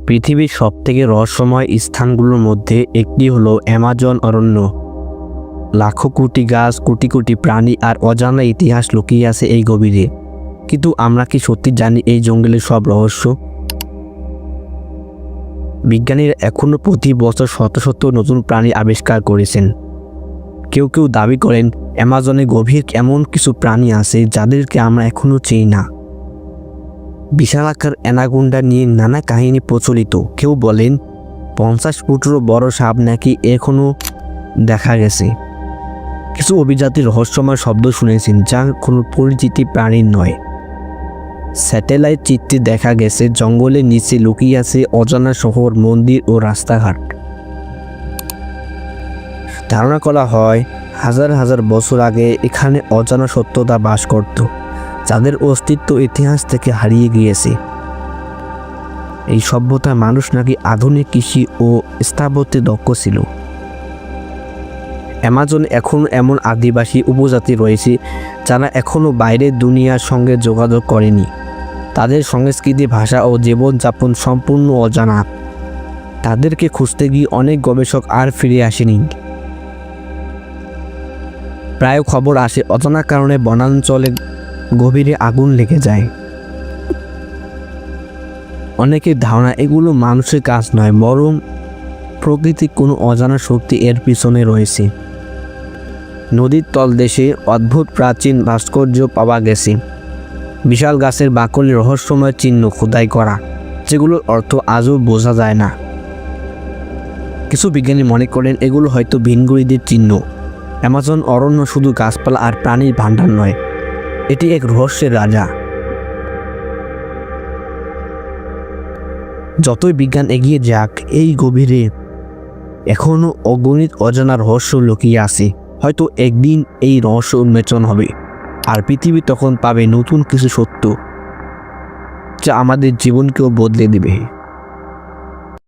পৃথিবীর সবথেকে রহস্যময় স্থানগুলোর মধ্যে একটি হলো অ্যামাজন অরণ্য। লাখো কোটি গাছ, কোটি কোটি প্রাণী আর অজানা ইতিহাস লুকিয়ে আছে এই গভীরে। কিন্তু আমরা কি সত্যি জানি এই জঙ্গলের সব রহস্য? বিজ্ঞানীরা এখনও প্রতি বছর শত শত নতুন প্রাণী আবিষ্কার করেছেন। কেউ কেউ দাবি করেন অ্যামাজনে গভীর এমন কিছু প্রাণী আছে যাদেরকে আমরা এখনও চিনি না। বিশালাকার অ্যানাকোন্ডা নিয়ে নানা কাহিনী প্রচলিত। কেউ বলেন 50 ফুটেরও বড় সাপ নাকি এখনও দেখা গেছে। কিছু অভিজাতির রহস্যময় শব্দ শুনেছেন যা কোনো পরিচিতি প্রাণীর নয়। স্যাটেলাইট চিত্রে দেখা গেছে জঙ্গলের নিচে লুকিয়ে আছে অজানা শহর, মন্দির ও রাস্তাঘাট। ধারণা করা হয় হাজার হাজার বছর আগে এখানে অজানা সত্যতা বাস করত, যাদের অস্তিত্ব ইতিহাস থেকে হারিয়ে গিয়েছে। এই সভ্যতার মানুষ নাকি আধুনিক কৃষি ও স্থাপত্যে দক্ষ ছিল। অ্যামাজন এখন এমন আদিবাসী উপজাতি রয়েছে যারা এখনও বাইরের দুনিয়ার সঙ্গে যোগাযোগ করেনি। তাদের সংস্কৃতি, ভাষা ও জীবনযাপন সম্পূর্ণ অজানা। তাদেরকে খুঁজতে গিয়ে অনেক গবেষক আর ফিরে আসেনি। প্রায় খবর আসে অজানা কারণে বনাঞ্চলে গভীরে আগুন লেগে যায়। অনেকের ধারণা এগুলো মানুষের কাজ নয়, বরং প্রকৃতির কোনো অজানা শক্তি এর পিছনে রয়েছে। নদীর তলদেশে অদ্ভুত প্রাচীন ভাস্কর্য পাওয়া গেছে। বিশাল গাছের বাকলে রহস্যময় চিহ্ন খোদাই করা, যেগুলোর অর্থ আজও বোঝা যায় না। কিছু বিজ্ঞানী মনে করেন এগুলো হয়তো ভিনগ্রহীদের চিহ্ন। অ্যামাজন অরণ্য শুধু গাছপালা আর প্রাণীর ভাণ্ডার নয়, এটি এক রহস্যের রাজা। যতই বিজ্ঞান এগিয়ে যাক, এই গভীরে এখনও অগণিত অজানা রহস্য লুকিয়ে আছে। হয়তো একদিন এই রহস্য উন্মোচন হবে, আর পৃথিবী তখন পাবে নতুন কিছু সত্য যা আমাদের জীবনকেও বদলে দেবে।